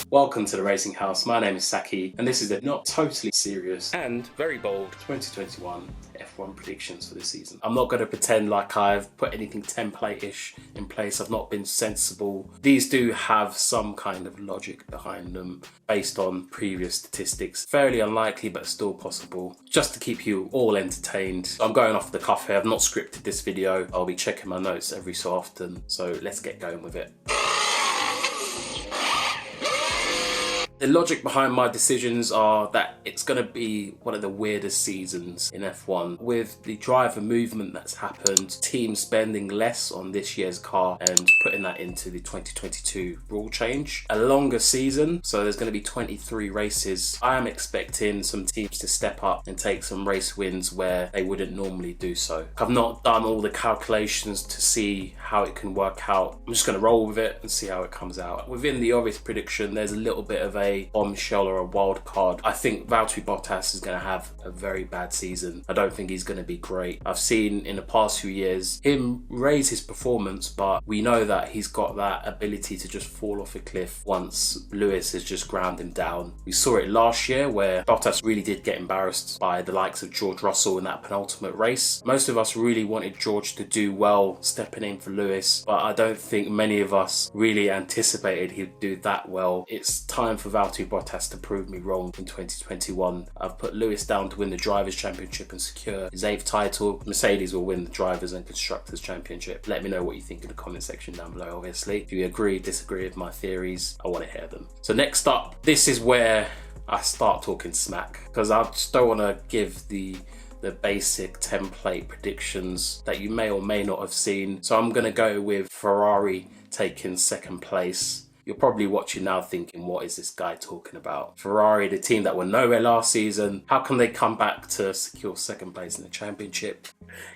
Welcome to the Racing House. My name is Sakki, and this is the not totally serious and very bold 2021 F1 predictions for this season. I'm not going to pretend like I've put anything template-ish in place. I've not been sensible. These do have some kind of logic behind them based on previous statistics. Fairly unlikely, but still possible. Just to keep you all entertained. I'm going off the cuff here. I've not scripted this video. I'll be checking my notes every so often. So let's get going with it. The logic behind my decisions are that it's going to be one of the weirdest seasons in F1 with the driver movement that's happened, teams spending less on this year's car and putting that into the 2022 rule change. A longer season, so there's going to be 23 races. I am expecting some teams to step up and take some race wins where they wouldn't normally do so. I've not done all the calculations to see how it can work out. I'm just going to roll with it and see how it comes out. Within the obvious prediction, there's a little bit of a bombshell or a wild card. I think Valtteri Bottas is going to have a very bad season. I don't think he's going to be great. I've seen in the past few years him raise his performance, but we know that he's got that ability to just fall off a cliff once Lewis has just ground him down. We saw it last year where Bottas really did get embarrassed by the likes of George Russell in that penultimate race. Most of us really wanted George to do well stepping in for Lewis, but I don't think many of us really anticipated he'd do that well. It's time for Valtteri Bottas to prove me wrong in 2021. I've put Lewis down to win the Drivers' Championship and secure his 8th title. Mercedes will win the Drivers' and Constructors' Championship. Let me know what you think in the comment section down below, obviously. If you agree, disagree with my theories, I want to hear them. So next up, this is where I start talking smack, because I just don't want to give the basic template predictions that you may or may not have seen. So I'm going to go with Ferrari taking 2nd place. You're probably watching now thinking, what is this guy talking about? Ferrari, the team that were nowhere last season, how can they come back to secure 2nd place in the championship?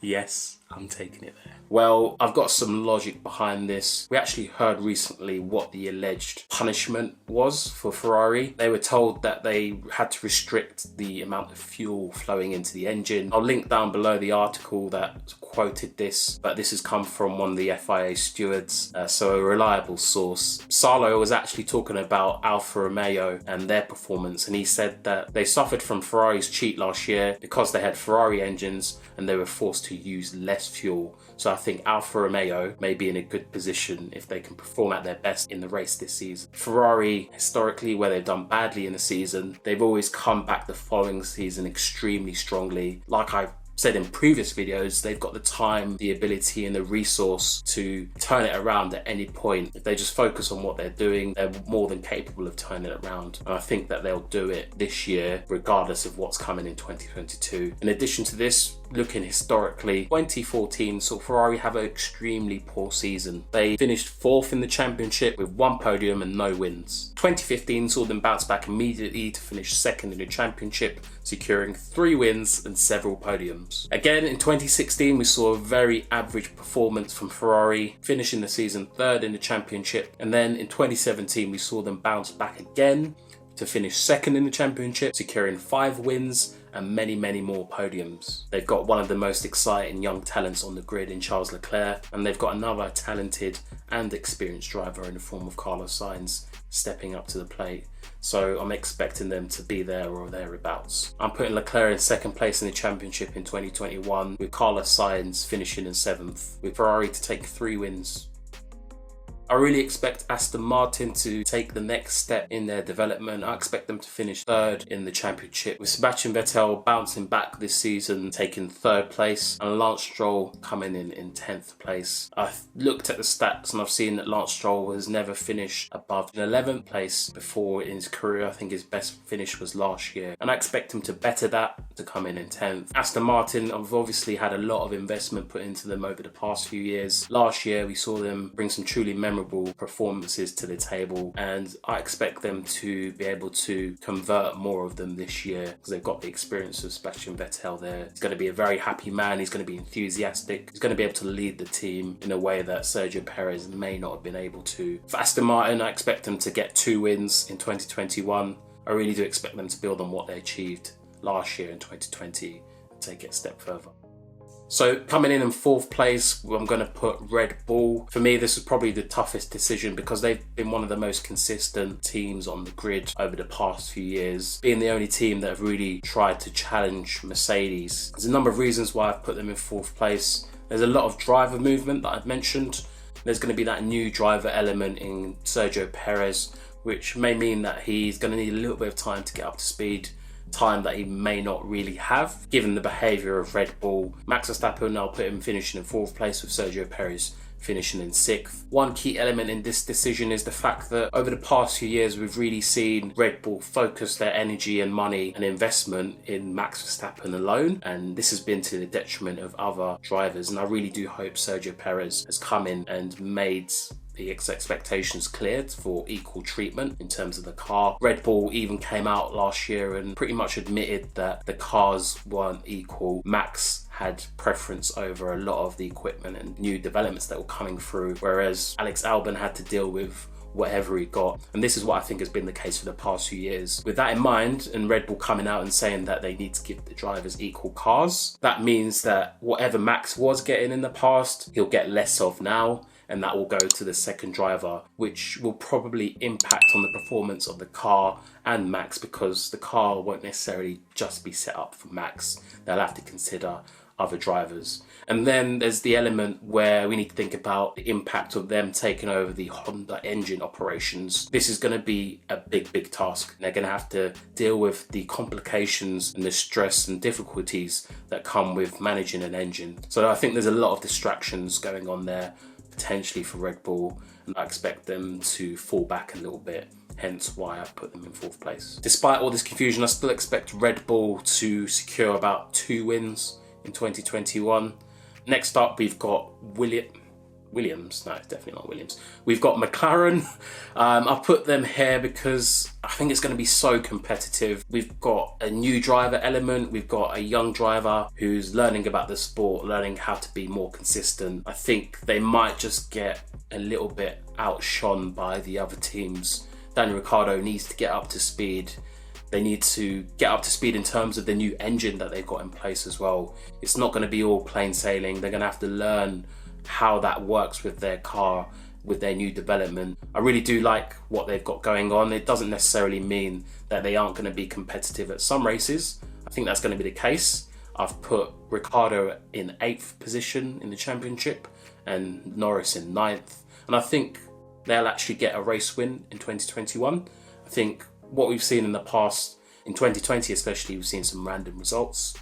Yes, I'm taking it there. Well, I've got some logic behind this. We actually heard recently what the alleged punishment was for Ferrari. They were told that they had to restrict the amount of fuel flowing into the engine. I'll link down below the article that quoted this, but this has come from one of the FIA stewards, so a reliable source. Salo was actually talking about Alfa Romeo and their performance, and he said that they suffered from Ferrari's cheat last year because they had Ferrari engines and they were forced to use less fuel. So I think Alfa Romeo may be in a good position if they can perform at their best in the race this season. Ferrari, historically, where they've done badly in the season, they've always come back the following season extremely strongly. Like I've said in previous videos, they've got the time, the ability and the resource to turn it around at any point. If they just focus on what they're doing, they're more than capable of turning it around. And I think that they'll do it this year, regardless of what's coming in 2022. In addition to this, looking historically, 2014 saw Ferrari have an extremely poor season. They finished 4th in the championship with 1 podium and no wins. 2015 saw them bounce back immediately to finish 2nd in the championship, securing 3 wins and several podiums. Again, in 2016, we saw a very average performance from Ferrari, finishing the season 3rd in the championship. And then in 2017, we saw them bounce back again to finish 2nd in the championship, securing 5 wins and many, many more podiums. They've got one of the most exciting young talents on the grid in Charles Leclerc, and they've got another talented and experienced driver in the form of Carlos Sainz stepping up to the plate. So I'm expecting them to be there or thereabouts. I'm putting Leclerc in 2nd place in the championship in 2021, with Carlos Sainz finishing in 7th, with Ferrari to take 3 wins. I really expect Aston Martin to take the next step in their development. I expect them to finish 3rd in the championship, with Sebastian Vettel bouncing back this season, taking 3rd place, and Lance Stroll coming in 10th place. I've looked at the stats and I've seen that Lance Stroll has never finished above 11th place before in his career. I think his best finish was last year, and I expect him to better that, to come in 10th. Aston Martin, I've obviously had a lot of investment put into them over the past few years. Last year we saw them bring some truly memorable performances to the table, and I expect them to be able to convert more of them this year because they've got the experience of Sebastian Vettel there. He's going to be a very happy man. He's going to be enthusiastic. He's going to be able to lead the team in a way that Sergio Perez may not have been able to. For Aston Martin, I expect them to get 2 wins in 2021. I really do expect them to build on what they achieved last year in 2020 and take it a step further. So coming in fourth place, I'm going to put Red Bull. For me, this is probably the toughest decision because they've been one of the most consistent teams on the grid over the past few years, being the only team that have really tried to challenge Mercedes. There's a number of reasons why I've put them in fourth place. There's a lot of driver movement that I've mentioned. There's going to be that new driver element in Sergio Perez, which may mean that he's going to need a little bit of time to get up to speed, time that he may not really have, given the behaviour of Red Bull. Max Verstappen, I'll put him finishing in fourth place with Sergio Perez finishing in sixth. One key element in this decision is the fact that over the past few years, we've really seen Red Bull focus their energy and money and investment in Max Verstappen alone. And this has been to the detriment of other drivers. And I really do hope Sergio Perez has come in and made the expectations cleared for equal treatment in terms of the car. Red Bull even came out last year and pretty much admitted that the cars weren't equal. Max had preference over a lot of the equipment and new developments that were coming through, whereas Alex Albon had to deal with whatever he got. And this is what I think has been the case for the past few years. With that in mind, and Red Bull coming out and saying that they need to give the drivers equal cars, that means that whatever Max was getting in the past, he'll get less of now, and that will go to the second driver, which will probably impact on the performance of the car and Max, because the car won't necessarily just be set up for Max. They'll have to consider other drivers. And then there's the element where we need to think about the impact of them taking over the Honda engine operations. This is going to be a big task. They're going to have to deal with the complications and the stress and difficulties that come with managing an engine. So I think there's a lot of distractions going on there potentially for Red Bull, and I expect them to fall back a little bit, hence why I've put them in fourth place. Despite all this confusion, I still expect Red Bull to secure about 2 wins in 2021. Next up, we've got Williams. No, it's definitely not Williams. We've got McLaren. I'll put them here because I think it's going to be so competitive. We've got a new driver element. We've got a young driver who's learning about the sport, learning how to be more consistent. I think they might just get a little bit outshone by the other teams. Daniel Ricciardo needs to get up to speed. They need to get up to speed in terms of the new engine that they've got in place as well. It's not going to be all plain sailing. They're going to have to learn how that works with their car, with their new development. I really do like what they've got going on. It doesn't necessarily mean that they aren't going to be competitive at some races. I think that's going to be the case. I've put Ricciardo in 8th position in the championship and Norris in 9th. And I think they'll actually get a race win in 2021. I think what we've seen in the past, in 2020 especially, we've seen some random results.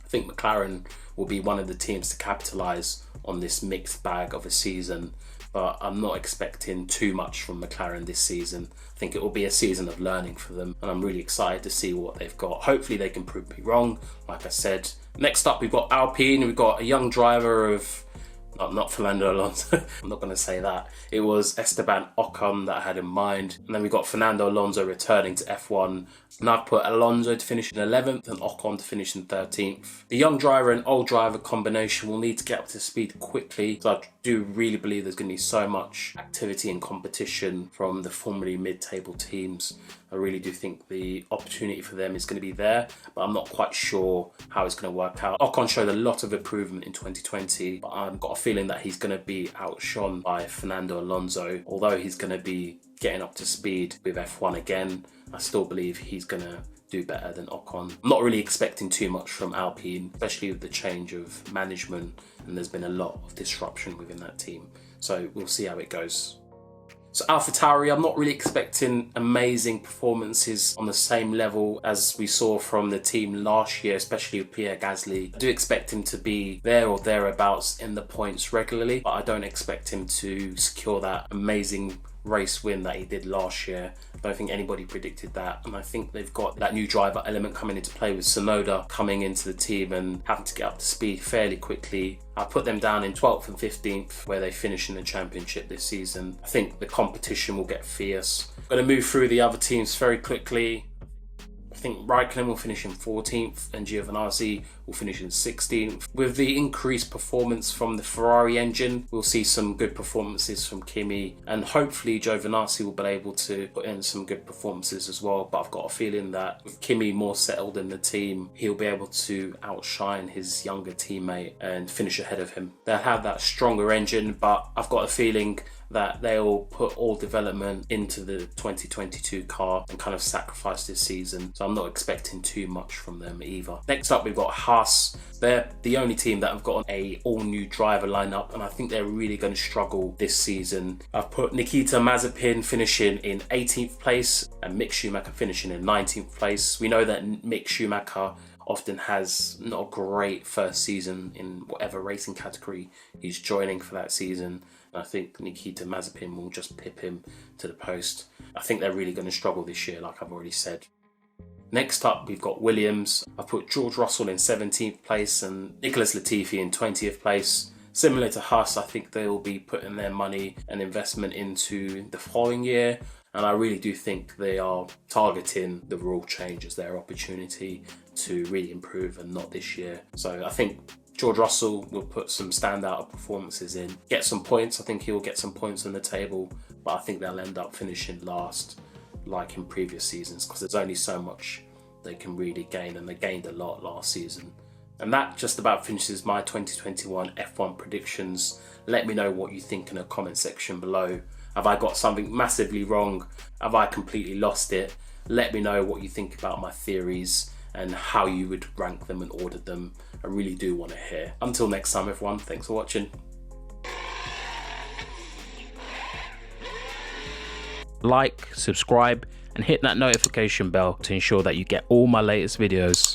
I think McLaren will be one of the teams to capitalise on this mixed bag of a season, but I'm not expecting too much from McLaren this season. I think it will be a season of learning for them, and I'm really excited to see what they've got. Hopefully they can prove me wrong, like I said. Next up, we've got Alpine. We've got a young driver of not Fernando Alonso. I'm not going to say that. It was Esteban Ocon that I had in mind. And then we got Fernando Alonso returning to F1. And I've put Alonso to finish in 11th and Ocon to finish in 13th. The young driver and old driver combination will need to get up to speed quickly. So I do really believe there's going to be so much activity and competition from the formerly mid-table teams. I really do think the opportunity for them is going to be there, but I'm not quite sure how it's going to work out. Ocon showed a lot of improvement in 2020, but I've got a feeling that he's going to be outshone by Fernando Alonso. Although he's going to be getting up to speed with F1 again, I still believe he's going to do better than Ocon. I'm not really expecting too much from Alpine, especially with the change of management, and there's been a lot of disruption within that team. So we'll see how it goes. So AlphaTauri, I'm not really expecting amazing performances on the same level as we saw from the team last year, especially with Pierre Gasly. I do expect him to be there or thereabouts in the points regularly, but I don't expect him to secure that amazing race win that he did last year. I don't think anybody predicted that, and I think they've got that new driver element coming into play with Tsunoda coming into the team and having to get up to speed fairly quickly. I put them down in 12th and 15th where they finish in the championship this season. I think the competition will get fierce. I'm going to move through the other teams very quickly. think Raikkonen will finish in 14th and Giovinazzi will finish in 16th. With the increased performance from the Ferrari engine, we'll see some good performances from Kimi, and hopefully Giovinazzi will be able to put in some good performances as well. But I've got a feeling that with Kimi more settled in the team, he'll be able to outshine his younger teammate and finish ahead of him. They'll have that stronger engine, but I've got a feeling that they'll put all development into the 2022 car and kind of sacrifice this season. So I'm not expecting too much from them either. Next up, we've got HAAS. They're the only team that have got a all-new driver lineup, and I think they're really going to struggle this season. I've put Nikita Mazepin finishing in 18th place and Mick Schumacher finishing in 19th place. We know that Mick Schumacher often has not a great first season in whatever racing category he's joining for that season. I think Nikita Mazepin will just pip him to the post. I think they're really going to struggle this year, like I've already said. Next up, we've got Williams. I've put George Russell in 17th place and Nicholas Latifi in 20th place. Similar to HAAS, I think they will be putting their money and investment into the following year. And I really do think they are targeting the rule change as their opportunity to really improve, and not this year. So I think George Russell will put some standout performances in, get some points. I think he'll get some points on the table, but I think they'll end up finishing last like in previous seasons, because there's only so much they can really gain, and they gained a lot last season. And that just about finishes my 2021 F1 predictions. Let me know what you think in the comment section below. Have I got something massively wrong? Have I completely lost it? Let me know what you think about my theories and how you would rank them and order them. I really do want to hear. Until next time, everyone, thanks for watching. Like, subscribe, and hit that notification bell to ensure that you get all my latest videos.